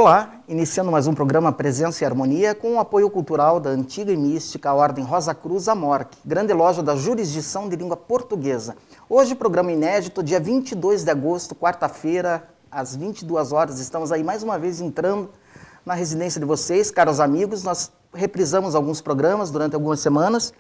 Olá, iniciando mais um programa Presença e Harmonia com o apoio cultural da antiga e mística Ordem Rosa Cruz Amorque, grande loja da jurisdição de língua portuguesa. Hoje, programa inédito, dia 22 de agosto, quarta-feira, às 22 horas, estamos aí mais uma vez entrando na residência de vocês, caros amigos. Nós reprisamos alguns programas durante algumas semanas,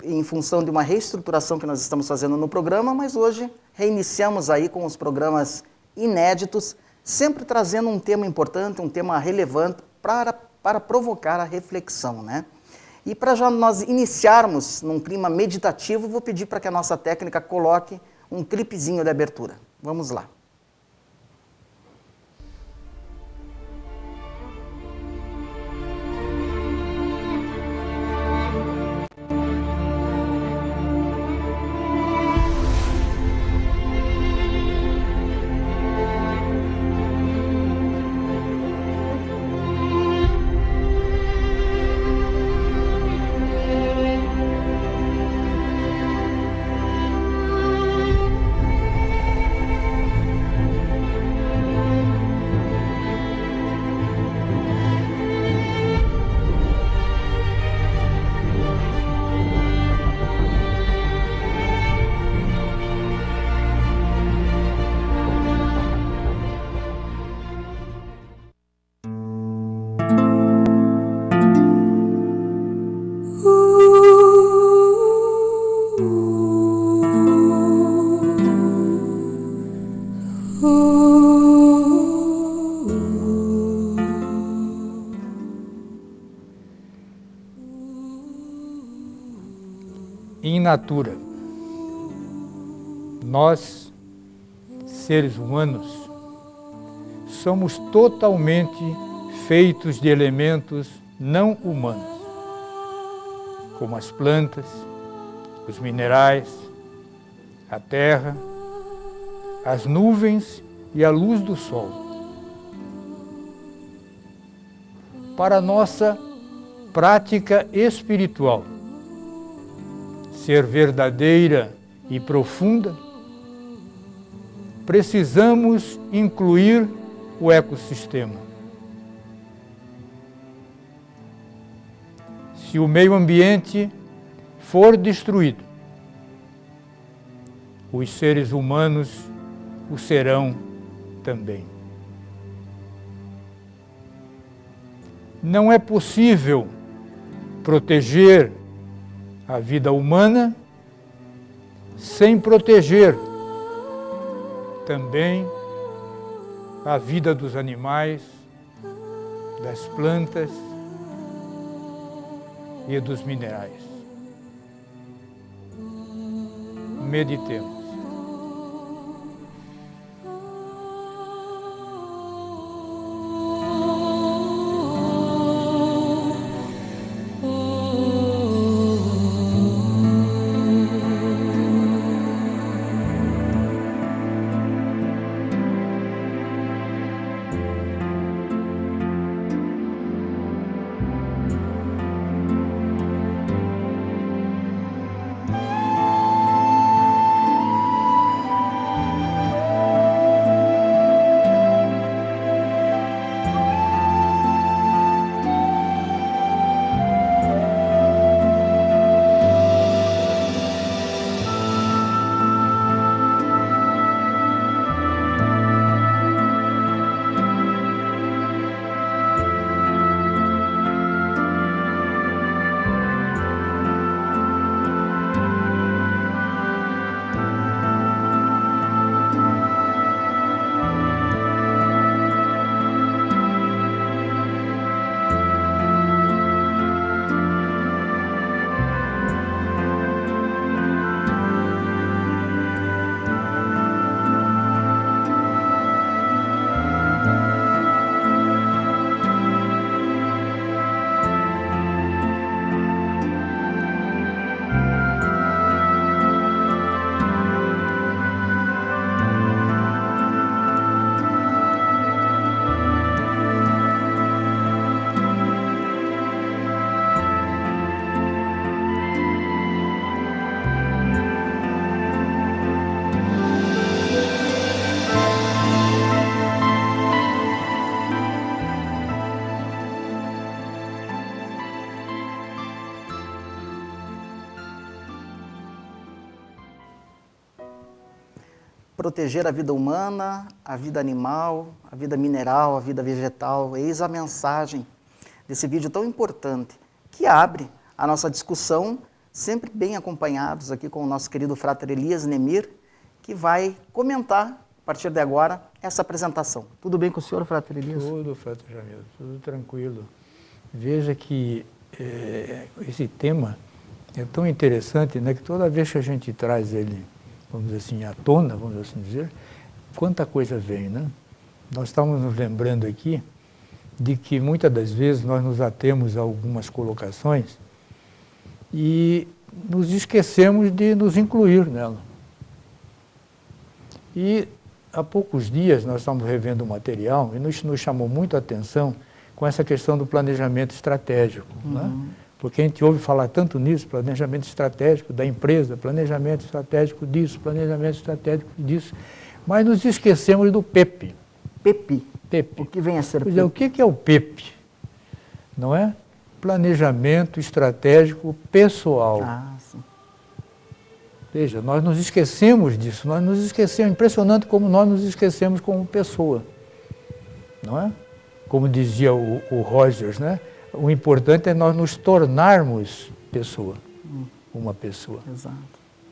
em função de uma reestruturação que nós estamos fazendo no programa, mas hoje reiniciamos aí com os programas inéditos, sempre trazendo um tema importante, um tema relevante para provocar a reflexão, né? E para já nós iniciarmos num clima meditativo, vou pedir para que a nossa técnica coloque um clipezinho de abertura. Vamos lá. In natura, nós, seres humanos, somos totalmente feitos de elementos não humanos, como as plantas, os minerais, a terra, as nuvens e a luz do sol. Para nossa prática espiritual ser verdadeira e profunda, precisamos incluir o ecossistema. Se o meio ambiente for destruído, os seres humanos o serão também. Não é possível proteger a vida humana sem proteger também a vida dos animais, das plantas e dos minerais. Meditemos. proteger a vida humana, a vida animal, a vida mineral, a vida vegetal. Eis a mensagem desse vídeo tão importante, que abre a nossa discussão, sempre bem acompanhados aqui com o nosso querido Frater Elias Nemir, que vai comentar, a partir de agora, essa apresentação. Tudo bem com o senhor, Frater Elias? Tudo, Frater Jamil, tudo tranquilo. Veja que esse tema é tão interessante, né, que toda vez que a gente traz ele, vamos dizer assim, à tona, vamos assim dizer, quanta coisa vem, né? Nós estamos nos lembrando aqui de que muitas das vezes nós nos atemos a algumas colocações e nos esquecemos de nos incluir nela. E há poucos dias nós estamos revendo o material e nos chamou muito a atenção com essa questão do planejamento estratégico, né? Porque a gente ouve falar tanto nisso, planejamento estratégico da empresa, planejamento estratégico disso, planejamento estratégico disso, mas nos esquecemos do PEP. PEP. PEP. O que vem a ser Pois PEP? é, o que é o PEP? Não é? Planejamento estratégico pessoal. Ah, sim. Veja, nós nos esquecemos disso, nós nos esquecemos, impressionante como nós nos esquecemos como pessoa, não é? Como dizia o Rogers, né? O importante é nós nos tornarmos pessoa, uma pessoa. Exato.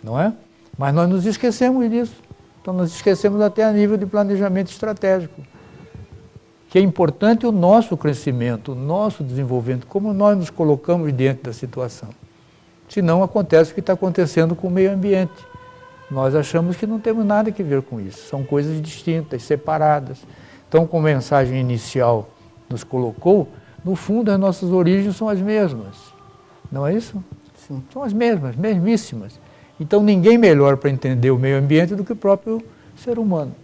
Não é? Mas nós nos esquecemos disso, então nós esquecemos até a nível de planejamento estratégico, que é importante o nosso crescimento, o nosso desenvolvimento, como nós nos colocamos diante da situação. Senão acontece o que está acontecendo com o meio ambiente. Nós achamos que não temos nada a ver com isso. São coisas distintas, separadas. Então, como a mensagem inicial nos colocou, no fundo as nossas origens são as mesmas. Não é isso? Sim. São as mesmas, mesmíssimas. Então, ninguém melhor para entender o meio ambiente do que o próprio ser humano.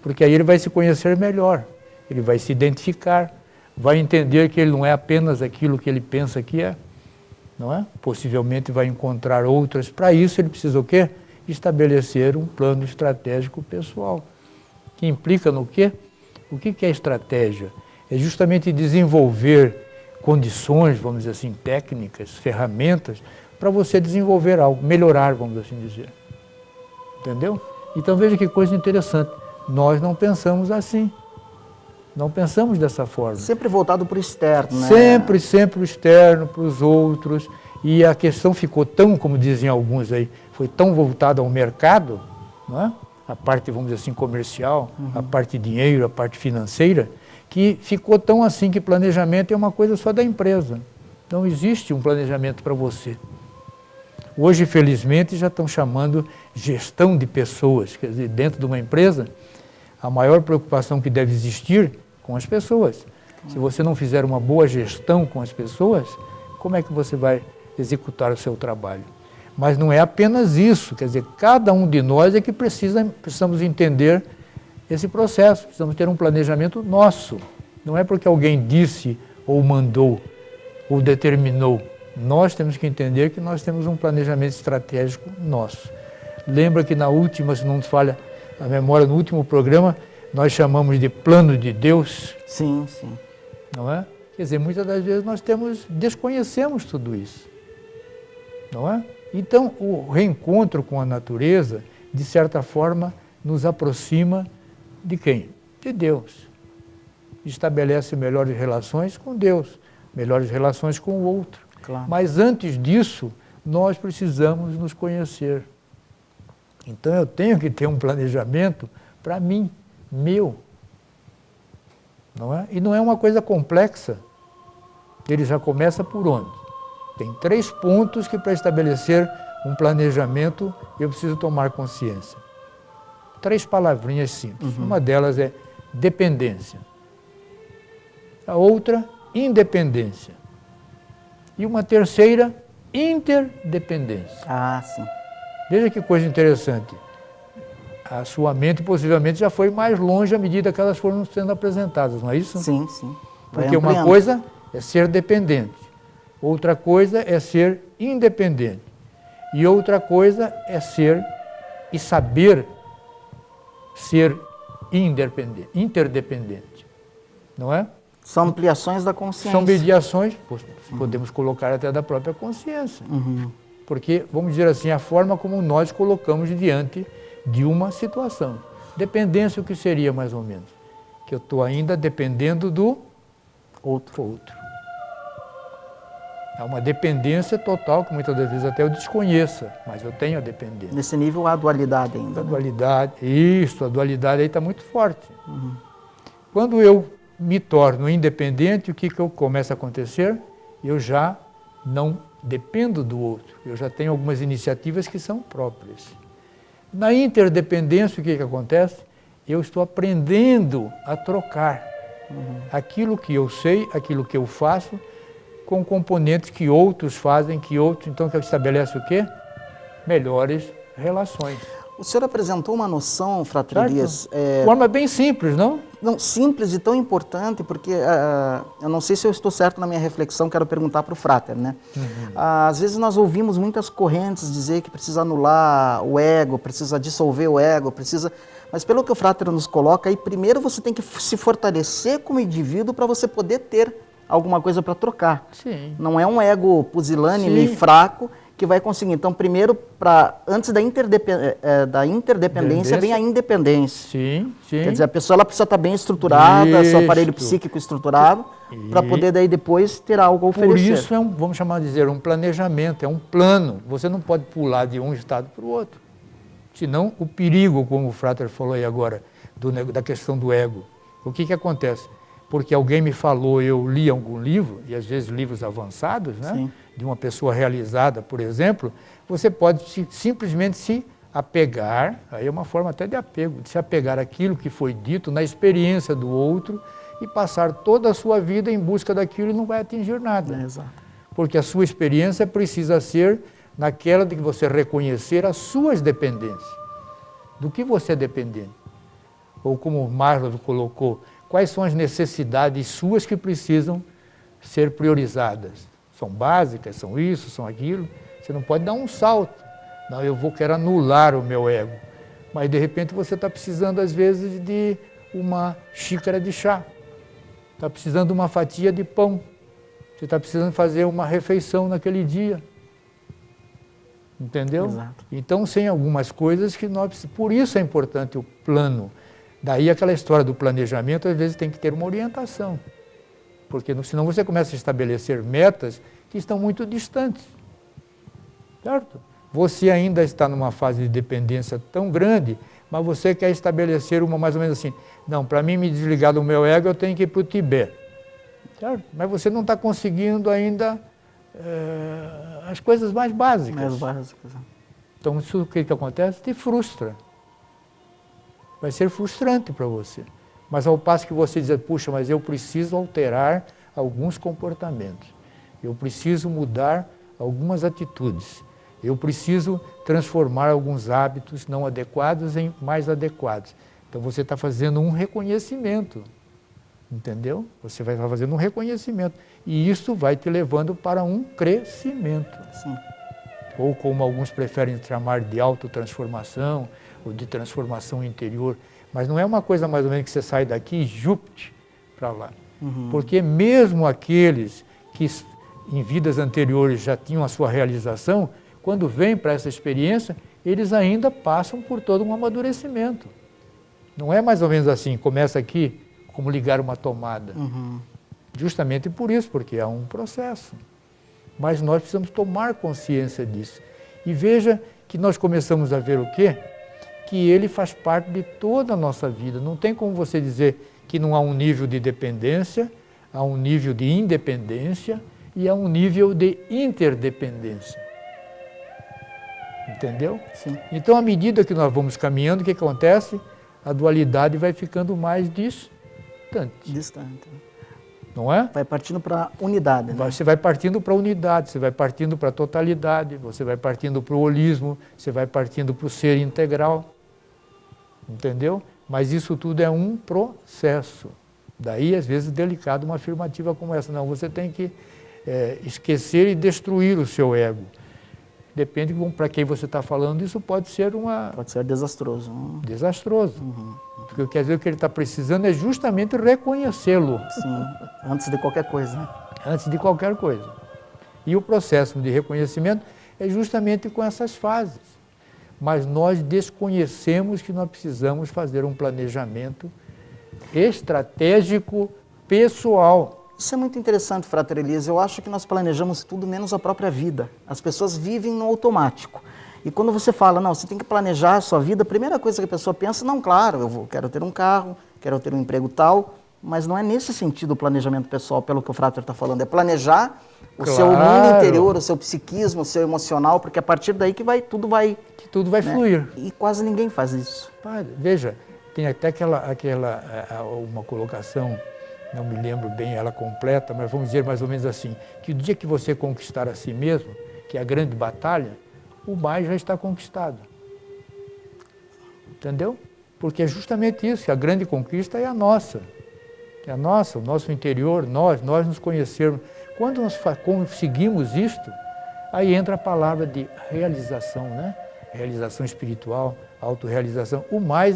Porque aí ele vai se conhecer melhor, ele vai se identificar, vai entender que ele não é apenas aquilo que ele pensa que é. Não é? Possivelmente vai encontrar outras. Para isso ele precisa o quê? Estabelecer um plano estratégico pessoal. Que implica no quê? O que é estratégia? É justamente desenvolver condições, vamos dizer assim, técnicas, ferramentas, para você desenvolver algo, melhorar, vamos assim dizer. Entendeu? Então veja que coisa interessante. Nós não pensamos assim. Não pensamos dessa forma. Sempre voltado para o externo, né? Sempre o externo, para os outros. E a questão ficou tão, como dizem alguns aí, foi tão voltada ao mercado, não é? A parte, vamos dizer assim, comercial, a parte de dinheiro, a parte financeira, que ficou tão assim que planejamento é uma coisa só da empresa. Não existe um planejamento para você. Hoje, felizmente, já estão chamando gestão de pessoas. Quer dizer, dentro de uma empresa, a maior preocupação que deve existir com as pessoas. Se você não fizer uma boa gestão com as pessoas, como é que você vai executar o seu trabalho? Mas não é apenas isso, quer dizer, cada um de nós é que precisamos entender esse processo, precisamos ter um planejamento nosso. Não é porque alguém disse, ou mandou, ou determinou. Nós temos que entender que nós temos um planejamento estratégico nosso. Lembra que na última, se não nos falha a memória, no último programa, nós chamamos de plano de Deus. Sim, sim. Não é? Quer dizer, muitas das vezes nós desconhecemos tudo isso. Não é? Então, o reencontro com a natureza, de certa forma, nos aproxima de quem? De Deus. Estabelece melhores relações com Deus, melhores relações com o outro. Claro. Mas antes disso, nós precisamos nos conhecer. Então eu tenho que ter um planejamento para mim, meu. Não é? E não é uma coisa complexa. Ele já começa por onde? Tem 3 pontos que para estabelecer um planejamento eu preciso tomar consciência. 3 palavrinhas simples. Uma delas é dependência. A outra, independência. E uma terceira, interdependência. Ah, sim. Veja que coisa interessante. A sua mente possivelmente já foi mais longe à medida que elas foram sendo apresentadas, não é isso? Sim, sim. Vai Porque uma ampliando. coisa é ser dependente, outra coisa é ser independente, e outra coisa é ser e saber ser interdependente, não é? São ampliações da consciência. São mediações, podemos colocar até da própria consciência. Porque, vamos dizer assim, a forma como nós colocamos diante de uma situação. Dependência, o que seria mais ou menos? Que eu estou ainda dependendo do outro. É uma dependência total, que muitas das vezes até eu desconheça, mas eu tenho a dependência. Nesse nível há dualidade ainda. A dualidade, isso, a dualidade aí está muito forte. Quando eu me torno independente, o que começa a acontecer? Eu já não dependo do outro, eu já tenho algumas iniciativas que são próprias. Na interdependência, o que acontece? Eu estou aprendendo a trocar aquilo que eu sei, aquilo que eu faço, com componentes que outros fazem, então que estabelece o quê? Melhores relações. O senhor apresentou uma noção, Frater Elias... De forma bem simples, não? Não, simples e tão importante, porque eu não sei se eu estou certo na minha reflexão, quero perguntar para o Frater, né? Às vezes nós ouvimos muitas correntes dizer que precisa anular o ego, precisa dissolver o ego, precisa... Mas pelo que o Frater nos coloca, aí primeiro você tem que se fortalecer como indivíduo para você poder ter alguma coisa para trocar. Sim. Não é um ego pusilânime, fraco, que vai conseguir. Então, primeiro, antes da interdependência, vem a independência. Sim. Quer dizer, a pessoa ela precisa estar bem estruturada, seu aparelho psíquico estruturado, para poder daí depois ter algo a oferecer. Por isso vamos chamar de dizer, um planejamento, é um plano. Você não pode pular de um estado para o outro. Senão, o perigo, como o Frater falou aí agora, da questão do ego. O que acontece? Porque alguém me falou, eu li algum livro, e às vezes livros avançados, né? Sim. De uma pessoa realizada, por exemplo, você pode simplesmente se apegar, aí é uma forma até de apego, de se apegar àquilo que foi dito na experiência do outro e passar toda a sua vida em busca daquilo e não vai atingir nada. Exato. Porque a sua experiência precisa ser naquela de que você reconhecer as suas dependências. Do que você é dependente? Ou como o Maslow colocou, quais são as necessidades suas que precisam ser priorizadas? São básicas, são isso, são aquilo. Você não pode dar um salto. Não, quero anular o meu ego. Mas, de repente, você está precisando, às vezes, de uma xícara de chá. Está precisando de uma fatia de pão. Você está precisando fazer uma refeição naquele dia. Entendeu? Exato. Então, sem algumas coisas que nós... Por isso é importante o plano. Daí aquela história do planejamento, às vezes tem que ter uma orientação. Porque senão você começa a estabelecer metas que estão muito distantes. Certo? Você ainda está numa fase de dependência tão grande, mas você quer estabelecer uma mais ou menos assim, não, para mim me desligar do meu ego eu tenho que ir para o Tibete. Certo? Mas você não está conseguindo ainda as coisas mais básicas. Mais básicas. Então isso o que acontece? Te frustra. Vai ser frustrante para você. Mas ao passo que você diz, puxa, mas eu preciso alterar alguns comportamentos. Eu preciso mudar algumas atitudes. Eu preciso transformar alguns hábitos não adequados em mais adequados. Então você está fazendo um reconhecimento. Entendeu? Você vai estar fazendo um reconhecimento. E isso vai te levando para um crescimento. Sim. Ou como alguns preferem chamar de autotransformação, ou de transformação interior. Mas não é uma coisa mais ou menos que você sai daqui e jupte para lá. Porque mesmo aqueles que em vidas anteriores já tinham a sua realização, quando vêm para essa experiência, eles ainda passam por todo um amadurecimento. Não é mais ou menos assim, começa aqui como ligar uma tomada. Justamente por isso, porque é um processo. Mas nós precisamos tomar consciência disso. E veja que nós começamos a ver o quê? Que ele faz parte de toda a nossa vida. Não tem como você dizer que não há um nível de dependência, há um nível de independência e há um nível de interdependência. Entendeu? Sim. Então, à medida que nós vamos caminhando, o que acontece? A dualidade vai ficando mais distante. Distante. Não é? Vai partindo para a unidade, né? Você vai partindo para a unidade, você vai partindo para a totalidade, você vai partindo para o holismo, você vai partindo para o ser integral. Entendeu? Mas isso tudo é um processo. Daí, às vezes, delicado uma afirmativa como essa. Não, você tem que esquecer e destruir o seu ego. Depende para quem você está falando, isso pode ser Pode ser desastroso. Desastroso. Porque quer dizer, o que ele está precisando é justamente reconhecê-lo. Sim, antes de qualquer coisa. Né? Antes de qualquer coisa. E o processo de reconhecimento é justamente com essas fases. mas nós desconhecemos que nós precisamos fazer um planejamento estratégico pessoal. Isso é muito interessante, Frater Elias. Eu acho que nós planejamos tudo menos a própria vida. As pessoas vivem no automático. E quando você fala, não, você tem que planejar a sua vida, a primeira coisa que a pessoa pensa, não, claro, quero ter um carro, quero ter um emprego tal, mas não é nesse sentido o planejamento pessoal, pelo que o Frater está falando. É planejar o seu mundo interior, o seu psiquismo, o seu emocional, porque a partir daí que tudo vai né? Fluir. E quase ninguém faz isso. Veja, tem até uma colocação, não me lembro bem ela completa, mas vamos dizer mais ou menos assim, que o dia que você conquistar a si mesmo, que é a grande batalha, o mais já está conquistado. Entendeu? Porque é justamente isso, que a grande conquista é a nossa. É a nossa, o nosso interior, nós nos conhecermos. Quando nós conseguimos isto, aí entra a palavra de realização, né? Realização espiritual, autorrealização. O mais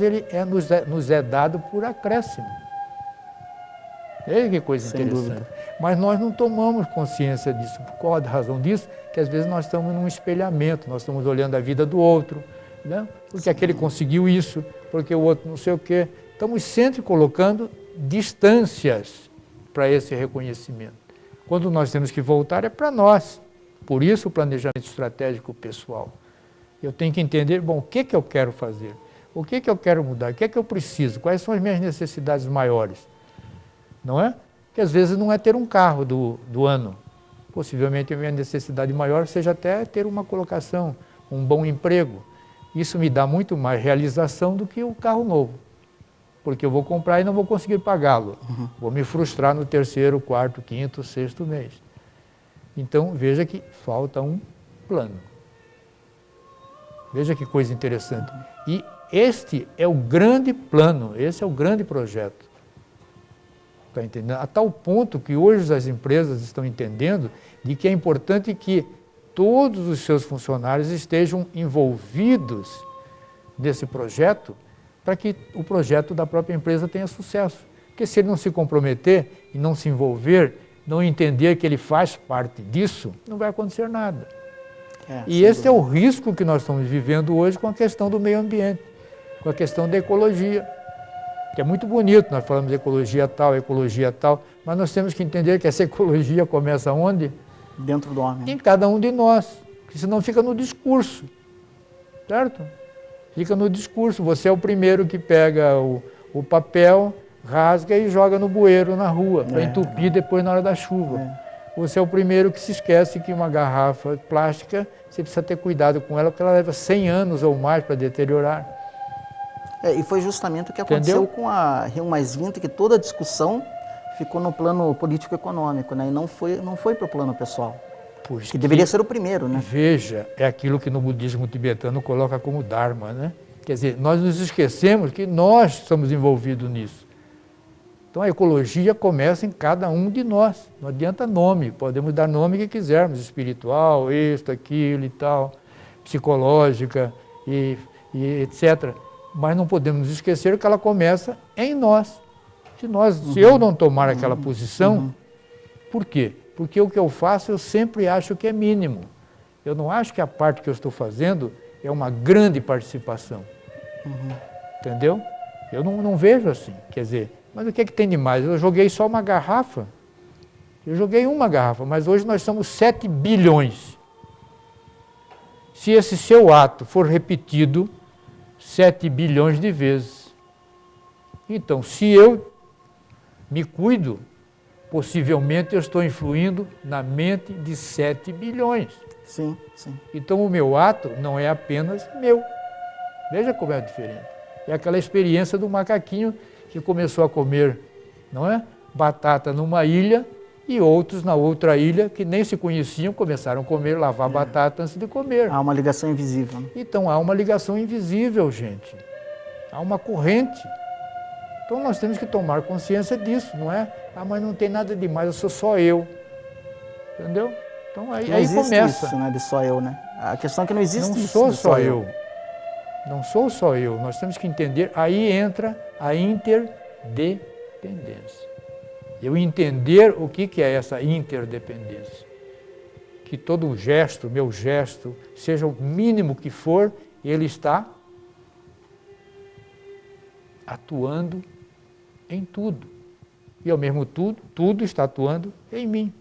nos é dado por acréscimo. Que coisa Sem interessante. dúvida. Mas nós não tomamos consciência disso. Por qual a razão disso? Que às vezes nós estamos num espelhamento, nós estamos olhando a vida do outro, né? Porque aquele conseguiu isso, porque o outro não sei o quê. Estamos sempre colocando distâncias para esse reconhecimento. Quando nós temos que voltar é para nós. Por isso o planejamento estratégico pessoal. Eu tenho que entender, bom, o que eu quero fazer? O que eu quero mudar? O que eu preciso? Quais são as minhas necessidades maiores? Não é? Porque às vezes não é ter um carro do ano. Possivelmente a minha necessidade maior seja até ter uma colocação, um bom emprego. Isso me dá muito mais realização do que o carro novo. Porque eu vou comprar e não vou conseguir pagá-lo. Vou me frustrar no 3º, 4º, 5º, 6º mês. Então, veja que falta um plano. Veja que coisa interessante. E este é o grande plano, esse é o grande projeto. Está entendendo? A tal ponto que hoje as empresas estão entendendo de que é importante que todos os seus funcionários estejam envolvidos nesse projeto para que o projeto da própria empresa tenha sucesso. Porque se ele não se comprometer e não se envolver, não entender que ele faz parte disso, não vai acontecer nada. E esse é o risco que nós estamos vivendo hoje com a questão do meio ambiente, com a questão da ecologia. Que é muito bonito, nós falamos de ecologia tal, mas nós temos que entender que essa ecologia começa onde? Dentro do homem. Em cada um de nós, porque senão fica no discurso, certo? Fica no discurso, você é o primeiro que pega o papel, rasga e joga no bueiro na rua, para entupir depois na hora da chuva. Você é o primeiro que se esquece que uma garrafa plástica, você precisa ter cuidado com ela, porque ela leva 100 anos ou mais para deteriorar. E foi justamente o que aconteceu com a Rio+20, que toda a discussão ficou no plano político-econômico, né? E não foi para o plano pessoal, que deveria ser o primeiro, né? Veja, é aquilo que no budismo tibetano coloca como Dharma, né? Quer dizer, nós nos esquecemos que nós estamos envolvidos nisso. Então a ecologia começa em cada um de nós, não adianta nome, podemos dar nome que quisermos, espiritual, isto, aquilo e tal, psicológica e etc., mas não podemos nos esquecer que ela começa em nós. Se eu não tomar aquela posição, por quê? Porque o que eu faço eu sempre acho que é mínimo. Eu não acho que a parte que eu estou fazendo é uma grande participação. Entendeu? Eu não vejo assim. Quer dizer, mas o que é que tem de mais? Eu joguei só uma garrafa. Eu joguei uma garrafa, mas hoje nós somos 7 bilhões. Se esse seu ato for repetido 7 bilhões de vezes. Então, se eu me cuido, possivelmente eu estou influindo na mente de 7 bilhões. Sim, sim. Então, o meu ato não é apenas meu. Veja como é diferente. É aquela experiência do macaquinho que começou a comer, não é? Batata numa ilha e outros na outra ilha que nem se conheciam começaram a comer, lavar batata antes de comer. Há uma ligação invisível. Né? Então há uma ligação invisível, gente. Há uma corrente. Então nós temos que tomar consciência disso, não é? Ah, mas não tem nada demais, eu sou só eu. Entendeu? Então aí começa. Isso, né, de só eu, né? A questão é que não existe não isso. Não sou só eu. Não sou só eu. Nós temos que entender, aí entra a interdependência. Eu entender o que é essa interdependência. Que todo gesto, meu gesto, seja o mínimo que for, ele está atuando em tudo. E ao mesmo tudo está atuando em mim.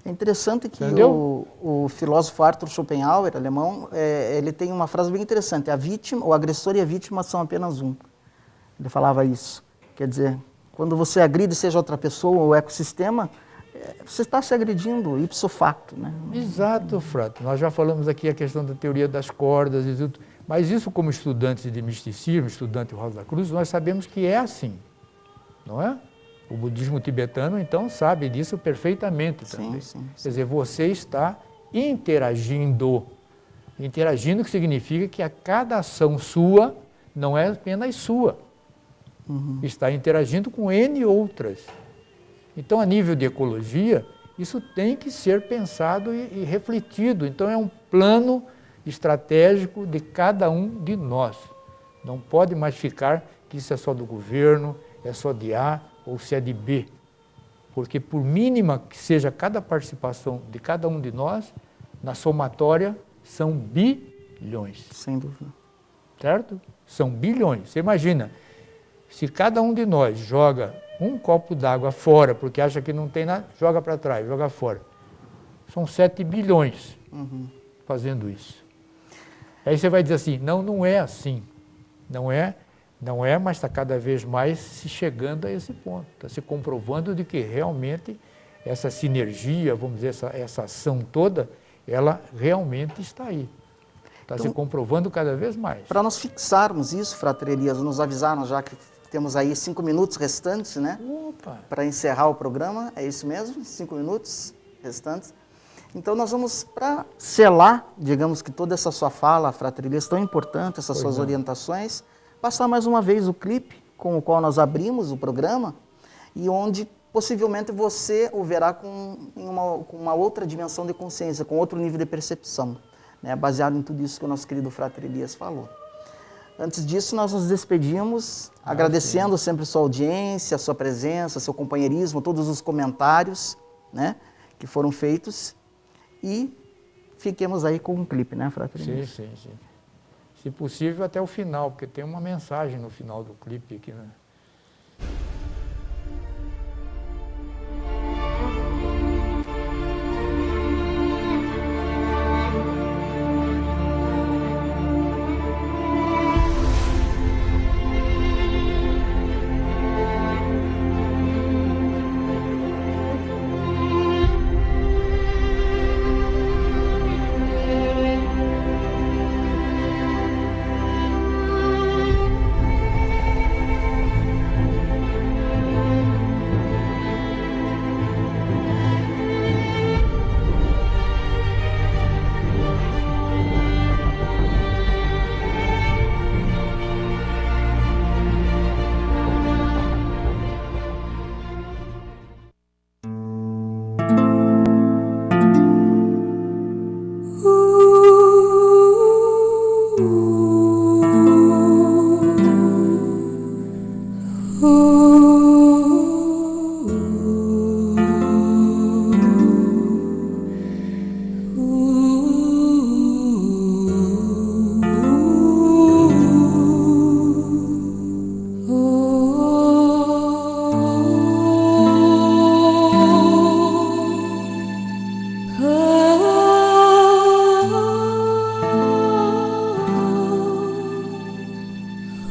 É interessante que Entendeu? o filósofo Arthur Schopenhauer, alemão, ele tem uma frase bem interessante: a vítima, o agressor e a vítima são apenas um. Ele falava isso. Quer dizer, quando você agride, seja outra pessoa ou o ecossistema, você está se agredindo ipso facto, né? Exato, Frato. Nós já falamos aqui a questão da teoria das cordas e tudo. Mas isso, como estudantes de misticismo, estudante Rosa Cruz, nós sabemos que é assim, não é? O budismo tibetano, então, sabe disso perfeitamente também. Sim. Quer dizer, você está interagindo. Interagindo, que significa que a cada ação sua não é apenas sua. Está interagindo com N outras. Então, a nível de ecologia, isso tem que ser pensado e refletido. Então, é um plano estratégico de cada um de nós. Não pode mais ficar que isso é só do governo, é só de A ou se é de B. Porque por mínima que seja cada participação de cada um de nós, na somatória são bilhões. Sem dúvida. Certo? São bilhões. Você imagina, se cada um de nós joga um copo d'água fora, porque acha que não tem nada, joga para trás, joga fora. São 7 bilhões fazendo isso. Aí você vai dizer assim, não é assim. Não é, mas está cada vez mais se chegando a esse ponto. Está se comprovando de que realmente essa sinergia, vamos dizer, essa ação toda, ela realmente está aí. Está Então, se comprovando cada vez mais. Para nós fixarmos isso, Frater Elias, nos avisaram já que temos aí 5 minutos restantes, né? Opa! Para encerrar o programa, é isso mesmo? 5 minutos restantes. Então nós vamos, para selar, digamos que toda essa sua fala, Frater Elias, tão importante, essas suas orientações, passar mais uma vez o clipe com o qual nós abrimos o programa e onde possivelmente você o verá com uma outra dimensão de consciência, com outro nível de percepção, né? Baseado em tudo isso que o nosso querido Frater Elias falou. Antes disso, nós nos despedimos, agradecendo sempre sua audiência, sua presença, seu companheirismo, todos os comentários, né, que foram feitos. E fiquemos aí com um clipe, né, Frater Elias? Sim. Se possível, até o final, porque tem uma mensagem no final do clipe aqui, né?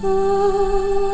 Oh